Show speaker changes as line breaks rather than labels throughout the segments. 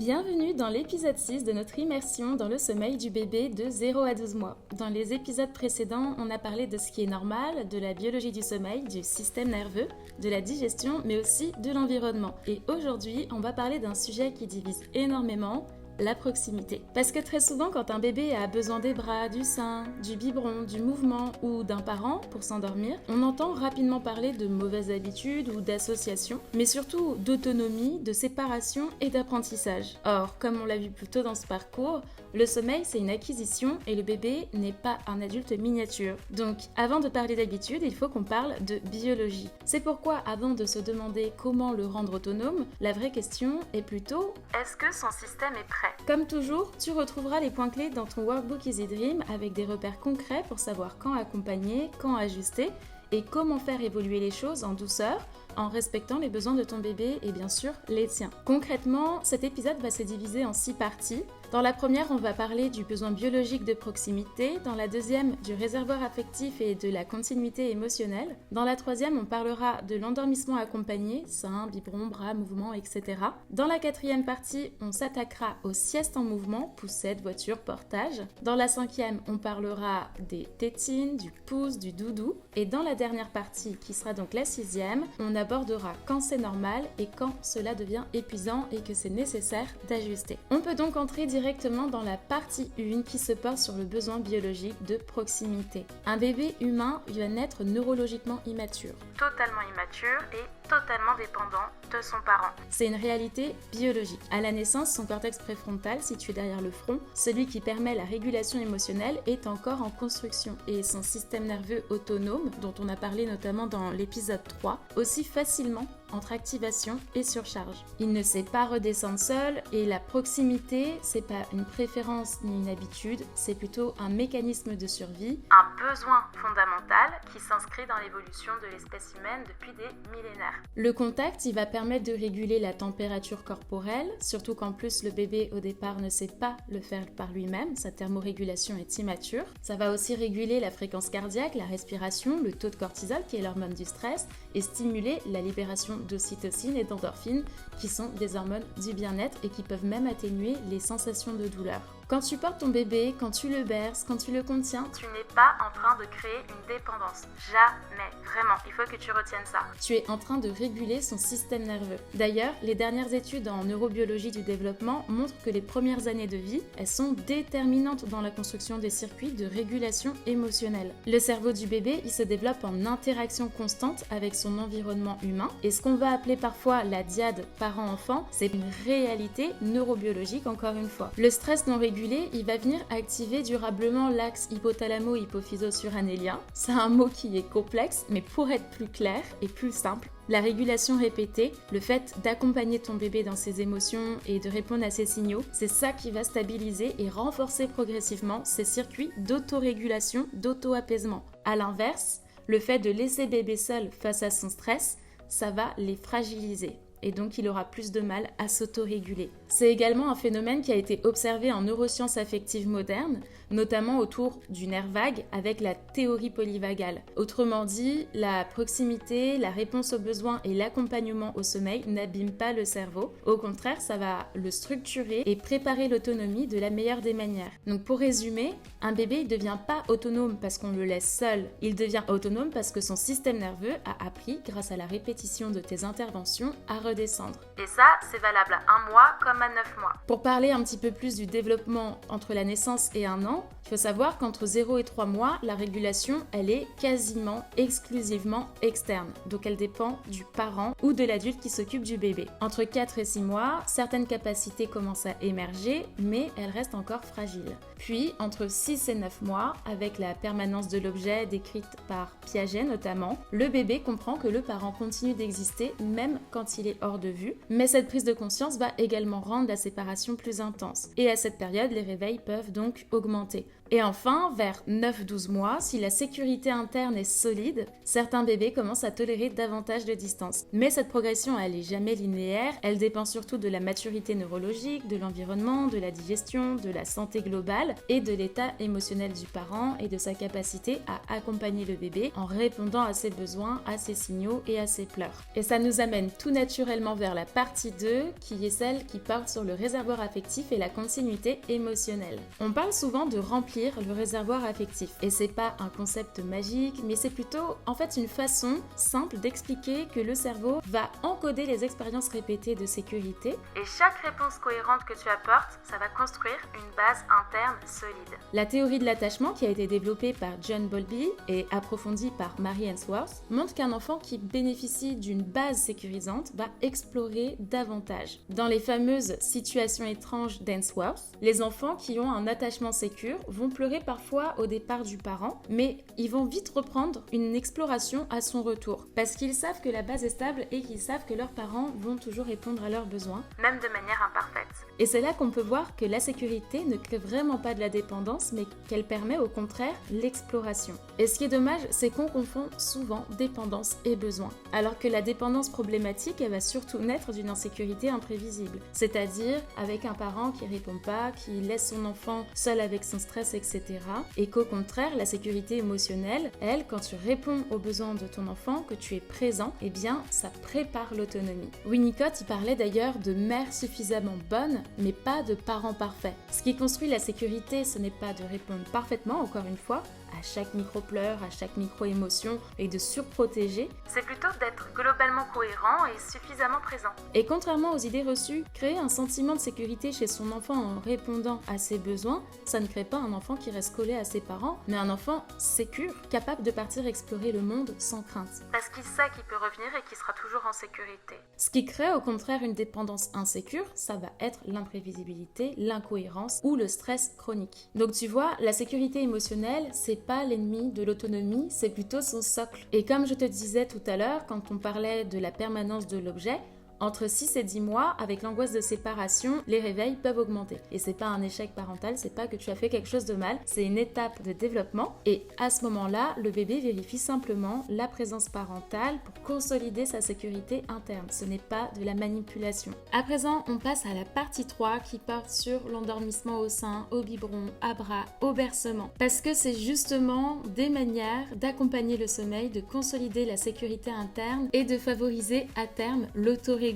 Bienvenue dans l'épisode 6 de notre immersion dans le sommeil du bébé de 0 à 12 mois. Dans les épisodes précédents, on a parlé de ce qui est normal, de la biologie du sommeil, du système nerveux, de la digestion, mais aussi de l'environnement. Et aujourd'hui, on va parler d'un sujet qui divise énormément, la proximité. Parce que très souvent, quand un bébé a besoin des bras, du sein, du biberon, du mouvement ou d'un parent pour s'endormir, on entend rapidement parler de mauvaises habitudes ou d'associations, mais surtout d'autonomie, de séparation et d'apprentissage. Or, comme on l'a vu plus tôt dans ce parcours, le sommeil c'est une acquisition et le bébé n'est pas un adulte miniature. Donc, avant de parler d'habitude, il faut qu'on parle de biologie. C'est pourquoi, avant de se demander comment le rendre autonome, la vraie question est plutôt est-ce que son système est prêt? Comme toujours, tu retrouveras les points clés dans ton workbook Easy Dream avec des repères concrets pour savoir quand accompagner, quand ajuster et comment faire évoluer les choses en douceur en respectant les besoins de ton bébé et bien sûr les tiens. Concrètement, cet épisode va se diviser en 6 parties. Dans la première, on va parler du besoin biologique de proximité. Dans la deuxième, du réservoir affectif et de la continuité émotionnelle. Dans la troisième, on parlera de l'endormissement accompagné, sein, biberon, bras, mouvement, etc. Dans la quatrième partie, on s'attaquera aux siestes en mouvement, poussette, voiture, portage. Dans la cinquième, on parlera des tétines, du pouce, du doudou. Et dans la dernière partie, qui sera donc la sixième, on abordera quand c'est normal et quand cela devient épuisant et que c'est nécessaire d'ajuster. On peut donc entrer directement dans la partie 1 qui se porte sur le besoin biologique de proximité. Un bébé humain va naître neurologiquement immature. Totalement immature et totalement dépendant de son parent. C'est une réalité biologique. À la naissance, son cortex préfrontal, situé derrière le front, celui qui permet la régulation émotionnelle, est encore en construction et son système nerveux autonome, dont on a parlé notamment dans l'épisode 3, aussi facilement entre activation et surcharge. Il ne sait pas redescendre seul et la proximité, c'est pas une préférence ni une habitude, c'est plutôt un mécanisme de survie, un besoin fondamental qui s'inscrit dans l'évolution de l'espèce humaine depuis des millénaires. Le contact, il va permettre de réguler la température corporelle, surtout qu'en plus le bébé au départ ne sait pas le faire par lui-même, sa thermorégulation est immature. Ça va aussi réguler la fréquence cardiaque, la respiration, le taux de cortisol qui est l'hormone du stress et stimuler la libération d'ocytocine et d'endorphine qui sont des hormones du bien-être et qui peuvent même atténuer les sensations de douleur. Quand tu portes ton bébé, quand tu le berces, quand tu le contiens, tu n'es pas en train de créer une dépendance. Jamais. Vraiment, il faut que tu retiennes ça. Tu es en train de réguler son système nerveux. D'ailleurs, les dernières études en neurobiologie du développement montrent que les premières années de vie, elles sont déterminantes dans la construction des circuits de régulation émotionnelle. Le cerveau du bébé, il se développe en interaction constante avec son environnement humain et ce qu'on va appeler parfois la dyade parent-enfant, c'est une réalité neurobiologique encore une fois. Le stress non régulé, il va venir activer durablement l'axe hypothalamo-hypophyso-surrénalien. C'est un mot qui est complexe, mais pour être plus clair et plus simple, la régulation répétée, le fait d'accompagner ton bébé dans ses émotions et de répondre à ses signaux, c'est ça qui va stabiliser et renforcer progressivement ces circuits d'autorégulation, d'auto-apaisement. À l'inverse, le fait de laisser bébé seul face à son stress, ça va les fragiliser. Et donc il aura plus de mal à s'autoréguler. C'est également un phénomène qui a été observé en neurosciences affectives modernes, notamment autour du nerf vague avec la théorie polyvagale. Autrement dit, la proximité, la réponse aux besoins et l'accompagnement au sommeil n'abîment pas le cerveau. Au contraire, ça va le structurer et préparer l'autonomie de la meilleure des manières. Donc pour résumer, un bébé ne devient pas autonome parce qu'on le laisse seul. Il devient autonome parce que son système nerveux a appris, grâce à la répétition de tes interventions, à redescendre. Et ça, c'est valable à 1 mois comme à 9 mois. Pour parler un petit peu plus du développement entre la naissance et 1 an, il faut savoir qu'entre 0 et 3 mois, la régulation, elle est quasiment exclusivement externe. Donc elle dépend du parent ou de l'adulte qui s'occupe du bébé. Entre 4 et 6 mois, certaines capacités commencent à émerger, mais elles restent encore fragiles. Puis, entre 6 et 9 mois, avec la permanence de l'objet décrite par Piaget notamment, le bébé comprend que le parent continue d'exister même quand il est hors de vue, mais cette prise de conscience va également rendre la séparation plus intense. Et à cette période, les réveils peuvent donc augmenter. Et enfin, vers 9-12 mois, si la sécurité interne est solide, certains bébés commencent à tolérer davantage de distance. Mais cette progression, elle n'est jamais linéaire, elle dépend surtout de la maturité neurologique, de l'environnement, de la digestion, de la santé globale et de l'état émotionnel du parent et de sa capacité à accompagner le bébé en répondant à ses besoins, à ses signaux et à ses pleurs. Et ça nous amène tout naturellement vers la partie 2, qui est celle qui porte sur le réservoir affectif et la continuité émotionnelle. On parle souvent de remplir le réservoir affectif. Et c'est pas un concept magique, mais c'est plutôt en fait une façon simple d'expliquer que le cerveau va encoder les expériences répétées de sécurité. Et chaque réponse cohérente que tu apportes, ça va construire une base interne solide. La théorie de l'attachement, qui a été développée par John Bowlby et approfondie par Mary Ainsworth, montre qu'un enfant qui bénéficie d'une base sécurisante va explorer davantage. Dans les fameuses situations étranges d'Ainsworth, les enfants qui ont un attachement sécure vont pleurer parfois au départ du parent, mais ils vont vite reprendre une exploration à son retour, parce qu'ils savent que la base est stable et qu'ils savent que leurs parents vont toujours répondre à leurs besoins, même de manière imparfaite. Et c'est là qu'on peut voir que la sécurité ne crée vraiment pas de la dépendance, mais qu'elle permet au contraire l'exploration. Et ce qui est dommage, c'est qu'on confond souvent dépendance et besoin, alors que la dépendance problématique, elle va surtout naître d'une insécurité imprévisible, c'est-à-dire avec un parent qui répond pas, qui laisse son enfant seul avec son stress, etc. Et qu'au contraire, la sécurité émotionnelle, elle, quand tu réponds aux besoins de ton enfant, que tu es présent, eh bien, ça prépare l'autonomie. Winnicott, il parlait d'ailleurs de mère suffisamment bonne, mais pas de parent parfait. Ce qui construit la sécurité, ce n'est pas de répondre parfaitement, encore une fois, à chaque micro-pleur, à chaque micro-émotion et de surprotéger, c'est plutôt d'être globalement cohérent et suffisamment présent. Et contrairement aux idées reçues, créer un sentiment de sécurité chez son enfant en répondant à ses besoins, ça ne crée pas un enfant qui reste collé à ses parents, mais un enfant sécure, capable de partir explorer le monde sans crainte. Parce qu'il sait qu'il peut revenir et qu'il sera toujours en sécurité. Ce qui crée au contraire une dépendance insécure, ça va être l'imprévisibilité, l'incohérence ou le stress chronique. Donc tu vois, la sécurité émotionnelle, c'est pas l'ennemi de l'autonomie, c'est plutôt son socle. Et comme je te disais tout à l'heure, quand on parlait de la permanence de l'objet, entre 6 et 10 mois, avec l'angoisse de séparation, les réveils peuvent augmenter. Et c'est pas un échec parental, c'est pas que tu as fait quelque chose de mal, c'est une étape de développement. Et à ce moment-là, le bébé vérifie simplement la présence parentale pour consolider sa sécurité interne. Ce n'est pas de la manipulation. À présent, on passe à la partie 3 qui porte sur l'endormissement au sein, au biberon, à bras, au bercement. Parce que c'est justement des manières d'accompagner le sommeil, de consolider la sécurité interne et de favoriser à terme l'autorégulation.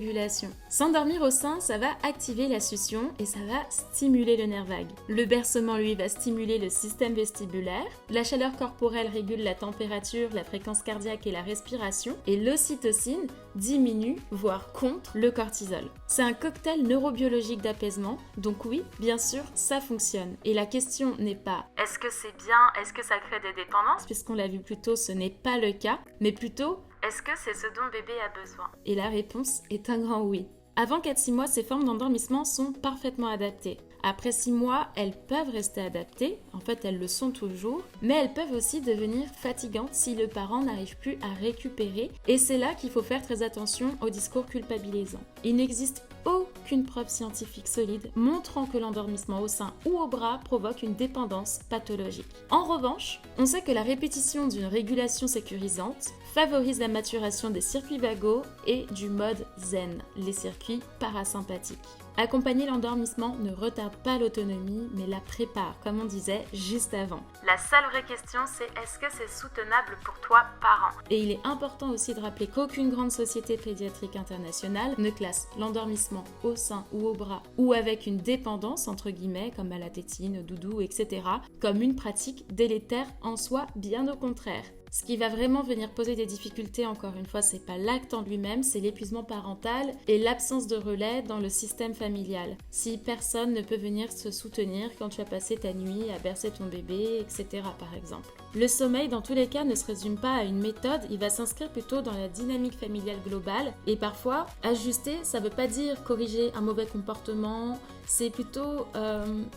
S'endormir au sein, ça va activer la succion et ça va stimuler le nerf vague. Le bercement, lui, va stimuler le système vestibulaire. La chaleur corporelle régule la température, la fréquence cardiaque et la respiration. Et l'ocytocine diminue, voire contre, le cortisol. C'est un cocktail neurobiologique d'apaisement. Donc oui, bien sûr, ça fonctionne. Et la question n'est pas « est-ce que c'est bien ? Est-ce que ça crée des dépendances ?» Puisqu'on l'a vu plus tôt, ce n'est pas le cas. Mais plutôt « est-ce que c'est ce dont bébé a besoin ?» Et la réponse est un grand oui. Avant 4-6 mois, ces formes d'endormissement sont parfaitement adaptées. Après 6 mois, elles peuvent rester adaptées, en fait elles le sont toujours, mais elles peuvent aussi devenir fatigantes si le parent n'arrive plus à récupérer, et c'est là qu'il faut faire très attention au discours culpabilisant. Il n'existe aucune preuve scientifique solide montrant que l'endormissement au sein ou au bras provoque une dépendance pathologique. En revanche, on sait que la répétition d'une régulation sécurisante favorise la maturation des circuits vagaux et du mode zen, les circuits parasympathiques. Accompagner l'endormissement ne retarde pas l'autonomie, mais la prépare, comme on disait juste avant. La seule vraie question, c'est est-ce que c'est soutenable pour toi, parent ? Et il est important aussi de rappeler qu'aucune grande société pédiatrique internationale ne classe l'endormissement au sein ou au bras, ou avec une dépendance, entre guillemets, comme à la tétine, au doudou, etc., comme une pratique délétère en soi, bien au contraire. Ce qui va vraiment venir poser des difficultés, encore une fois, c'est pas l'acte en lui-même, c'est l'épuisement parental et l'absence de relais dans le système familial. Si personne ne peut venir se soutenir quand tu as passé ta nuit à bercer ton bébé, etc. par exemple. Le sommeil, dans tous les cas, ne se résume pas à une méthode, il va s'inscrire plutôt dans la dynamique familiale globale. Et parfois, ajuster, ça ne veut pas dire corriger un mauvais comportement, c'est plutôt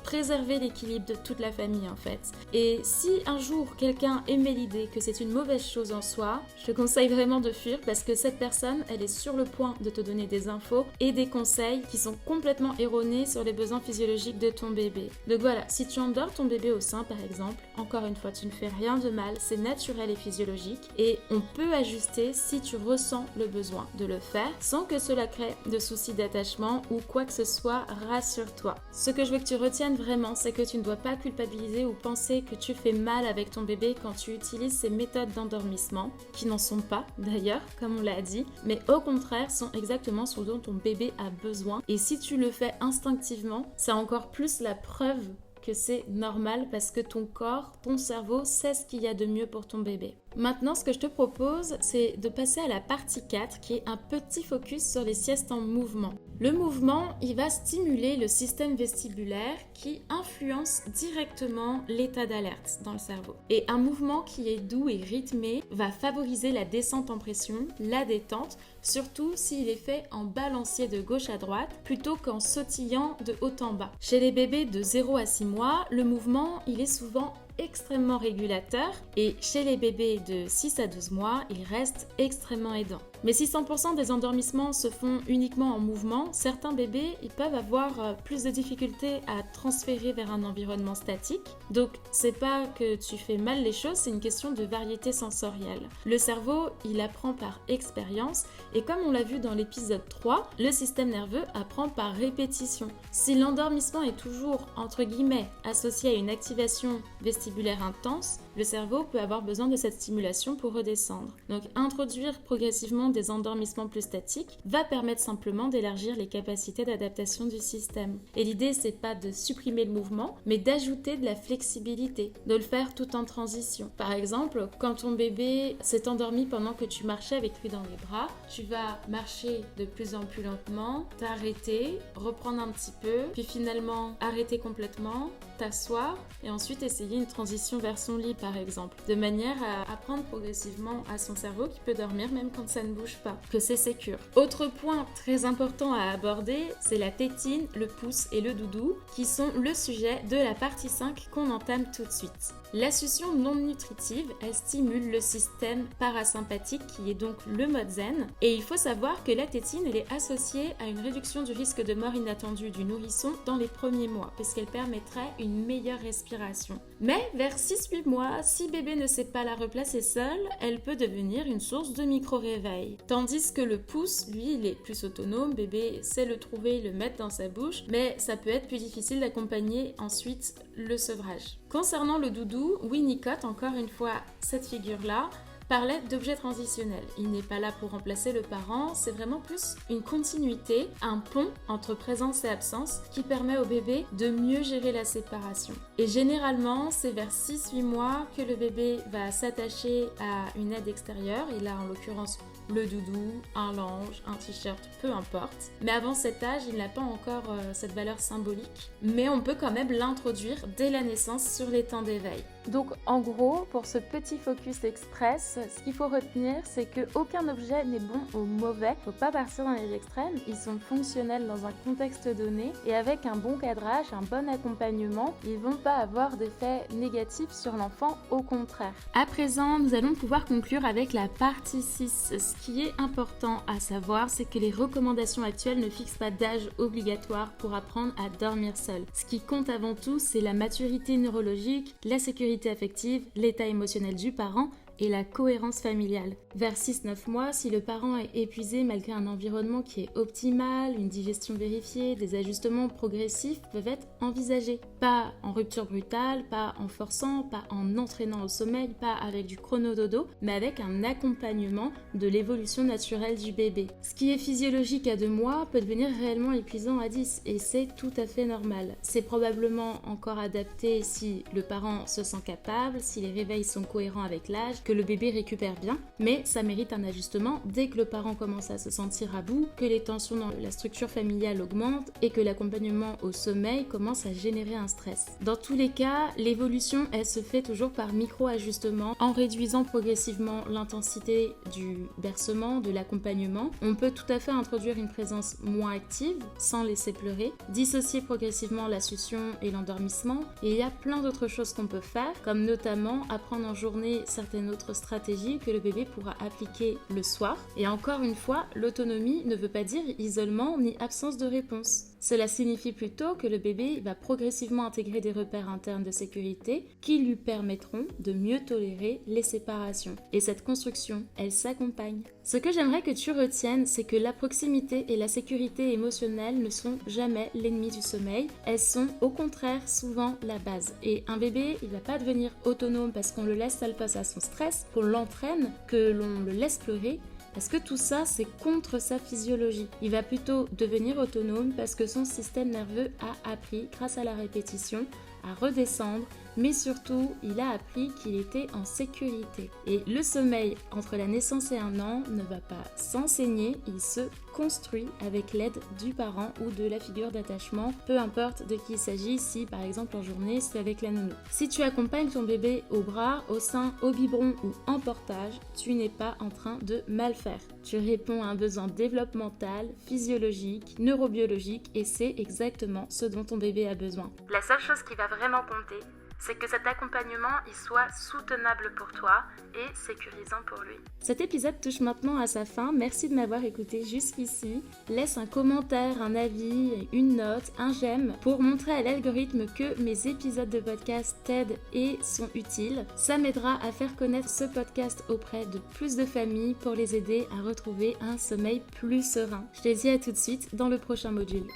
préserver l'équilibre de toute la famille en fait. Et si un jour quelqu'un émet l'idée que c'est une mauvaise chose en soi, je te conseille vraiment de fuir parce que cette personne, elle est sur le point de te donner des infos et des conseils qui sont complètement erronés sur les besoins physiologiques de ton bébé. Donc voilà, si tu endors ton bébé au sein par exemple, encore une fois, tu ne fais rien de mal, c'est naturel et physiologique et on peut ajuster si tu ressens le besoin de le faire sans que cela crée de soucis d'attachement ou quoi que ce soit. Rassure-toi. Ce que je veux que tu retiennes vraiment, c'est que tu ne dois pas culpabiliser ou penser que tu fais mal avec ton bébé quand tu utilises ces méthodes d'endormissement, qui n'en sont pas d'ailleurs, comme on l'a dit, mais au contraire sont exactement ce dont ton bébé a besoin. Et si tu le fais instinctivement, c'est encore plus la preuve que c'est normal parce que ton corps, ton cerveau sait ce qu'il y a de mieux pour ton bébé. Maintenant, ce que je te propose, c'est de passer à la partie 4 qui est un petit focus sur les siestes en mouvement. Le mouvement, il va stimuler le système vestibulaire qui influence directement l'état d'alerte dans le cerveau. Et un mouvement qui est doux et rythmé va favoriser la descente en pression, la détente, surtout s'il est fait en balancier de gauche à droite plutôt qu'en sautillant de haut en bas. Chez les bébés de 0 à 6 mois, le mouvement, il est souvent extrêmement régulateur et chez les bébés de 6 à 12 mois, il reste extrêmement aidant. Mais si 100% des endormissements se font uniquement en mouvement, certains bébés ils peuvent avoir plus de difficultés à transférer vers un environnement statique. Donc c'est pas que tu fais mal les choses, c'est une question de variété sensorielle. Le cerveau, il apprend par expérience et comme on l'a vu dans l'épisode 3, le système nerveux apprend par répétition. Si l'endormissement est toujours entre guillemets associé à une activation vestibulaire intense, le cerveau peut avoir besoin de cette stimulation pour redescendre. Donc introduire progressivement des endormissements plus statiques va permettre simplement d'élargir les capacités d'adaptation du système. Et l'idée, c'est pas de supprimer le mouvement, mais d'ajouter de la flexibilité, de le faire tout en transition. Par exemple, quand ton bébé s'est endormi pendant que tu marchais avec lui dans les bras, tu vas marcher de plus en plus lentement, t'arrêter, reprendre un petit peu, puis finalement arrêter complètement, t'asseoir et ensuite essayer une transition vers son lit par exemple, de manière à apprendre progressivement à son cerveau qui peut dormir même quand ça ne bouge pas, que c'est sécure. Autre point très important à aborder, c'est la tétine, le pouce et le doudou qui sont le sujet de la partie 5 qu'on entame tout de suite. La succion non nutritive, elle stimule le système parasympathique qui est donc le mode zen et il faut savoir que la tétine elle est associée à une réduction du risque de mort inattendue du nourrisson dans les premiers mois puisqu'elle permettrait une meilleure respiration. Mais vers 6-8 mois, si bébé ne sait pas la replacer seule, elle peut devenir une source de micro-réveil. Tandis que le pouce, lui, il est plus autonome, bébé sait le trouver, le mettre dans sa bouche, mais ça peut être plus difficile d'accompagner ensuite le sevrage. Concernant le doudou, Winnicott, encore une fois, cette figure-là, parlait d'objet transitionnel. Il n'est pas là pour remplacer le parent, c'est vraiment plus une continuité, un pont entre présence et absence qui permet au bébé de mieux gérer la séparation. Et généralement, c'est vers 6-8 mois que le bébé va s'attacher à une aide extérieure, et là en l'occurrence le doudou, un linge, un t-shirt, peu importe. Mais avant cet âge, il n'a pas encore cette valeur symbolique, mais on peut quand même l'introduire dès la naissance sur les temps d'éveil. Donc en gros, pour ce petit focus express, ce qu'il faut retenir, c'est qu'aucun objet n'est bon ou mauvais. Il ne faut pas partir dans les extrêmes, ils sont fonctionnels dans un contexte donné et avec un bon cadrage, un bon accompagnement, ils ne vont pas avoir d'effet négatif sur l'enfant, au contraire. À présent, nous allons pouvoir conclure avec la partie 6. Ce qui est important à savoir, c'est que les recommandations actuelles ne fixent pas d'âge obligatoire pour apprendre à dormir seul. Ce qui compte avant tout, c'est la maturité neurologique, la sécurité affective, l'état émotionnel du parent et la cohérence familiale. Vers 6-9 mois, si le parent est épuisé malgré un environnement qui est optimal, une digestion vérifiée, des ajustements progressifs peuvent être envisagés. Pas en rupture brutale, pas en forçant, pas en entraînant au sommeil, pas avec du chronododo, mais avec un accompagnement de l'évolution naturelle du bébé. Ce qui est physiologique à 2 mois peut devenir réellement épuisant à 10 et c'est tout à fait normal. C'est probablement encore adapté si le parent se sent capable, si les réveils sont cohérents avec l'âge, que le bébé récupère bien, mais ça mérite un ajustement dès que le parent commence à se sentir à bout, que les tensions dans la structure familiale augmentent et que l'accompagnement au sommeil commence à générer un stress. Dans tous les cas, l'évolution, elle se fait toujours par micro-ajustements en réduisant progressivement l'intensité du bercement, de l'accompagnement. On peut tout à fait introduire une présence moins active sans laisser pleurer, dissocier progressivement la succion et l'endormissement, et il y a plein d'autres choses qu'on peut faire, comme notamment apprendre en journée certaines autres stratégies que le bébé pourra appliquer le soir. Et encore une fois, l'autonomie ne veut pas dire isolement ni absence de réponse. Cela signifie plutôt que le bébé va progressivement intégrer des repères internes de sécurité qui lui permettront de mieux tolérer les séparations. Et cette construction, elle s'accompagne. Ce que j'aimerais que tu retiennes, c'est que la proximité et la sécurité émotionnelle ne sont jamais l'ennemi du sommeil. Elles sont au contraire souvent la base. Et un bébé, il va pas devenir autonome parce qu'on le laisse seul face à son stress, qu'on l'entraîne, que l'on le laisse pleurer. Parce que tout ça, c'est contre sa physiologie. Il va plutôt devenir autonome parce que son système nerveux a appris, grâce à la répétition, à redescendre, mais surtout, il a appris qu'il était en sécurité. Et le sommeil entre la naissance et 1 an ne va pas s'enseigner, il se construit avec l'aide du parent ou de la figure d'attachement, peu importe de qui il s'agit, si par exemple en journée c'est avec la nounou. Si tu accompagnes ton bébé au bras, au sein, au biberon ou en portage, tu n'es pas en train de mal faire. Tu réponds à un besoin développemental, physiologique, neurobiologique et c'est exactement ce dont ton bébé a besoin. La seule chose qui va vraiment compter, c'est que cet accompagnement il soit soutenable pour toi et sécurisant pour lui. Cet épisode touche maintenant à sa fin. Merci de m'avoir écouté jusqu'ici. Laisse un commentaire, un avis, une note, un j'aime pour montrer à l'algorithme que mes épisodes de podcast t'aident et sont utiles. Ça m'aidera à faire connaître ce podcast auprès de plus de familles pour les aider à retrouver un sommeil plus serein. Je te dis à tout de suite dans le prochain module.